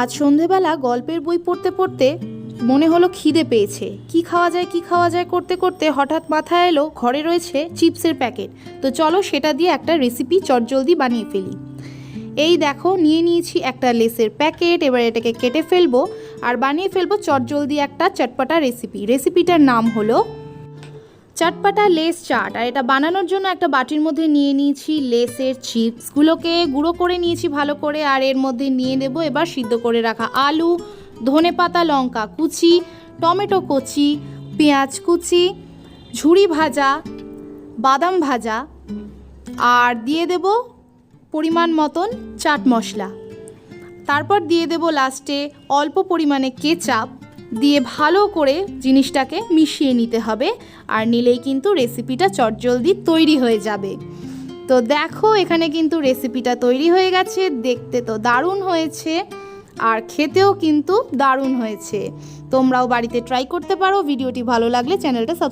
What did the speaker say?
আজ সন্ধেবেলা গল্পের বই পড়তে পড়তে মনে হলো খিদে পেয়েছে, কি খাওয়া যায় করতে করতে হঠাৎ মাথায় এলো ঘরে রয়েছে চিপসের প্যাকেট। তো চলো সেটা দিয়ে একটা রেসিপি চটজলদি বানিয়ে ফেলি। এই দেখো নিয়ে নিয়েছি একটা লেসের প্যাকেট, এবার এটাকে কেটে ফেলবো আর বানিয়ে ফেলবো চটজলদি একটা চটপটা রেসিপি। রেসিপিটার নাম হলো চটপটা লেস চাট। আর এটা বানানোর জন্য একটা বাটির মধ্যে নিয়ে নিয়েছি লেসের চিপসগুলোকে গুঁড়ো করে নিয়েছি ভালো করে, আর এর মধ্যে নিয়ে নেব এবার সিদ্ধ করে রাখা আলু, ধনেপাতা, লঙ্কা কুচি, টমেটো কুচি, পেঁয়াজ কুচি, ঝুরি ভাজা, বাদাম ভাজা, আর দিয়ে দেব পরিমাণ মতন চাট মশলা। তারপর দিয়ে দেব লাস্টে অল্প পরিমাণে কেচাপ দিয়ে ভালো করে জিনিসটাকে মিশিয়ে নিতে হবে। আর নিলেই কিন্তু রেসিপিটা চটজলদি তৈরি হয়ে যাবে। তো দেখো এখানে কিন্তু রেসিপিটা তৈরি হয়ে গেছে, দেখতে তো দারুণ হয়েছে আর খেতেও কিন্তু দারুণ হয়েছে। তোমরাও বাড়িতে ট্রাই করতে পারো। ভিডিওটি ভালো লাগলে চ্যানেলটা সাবস্ক্রাইব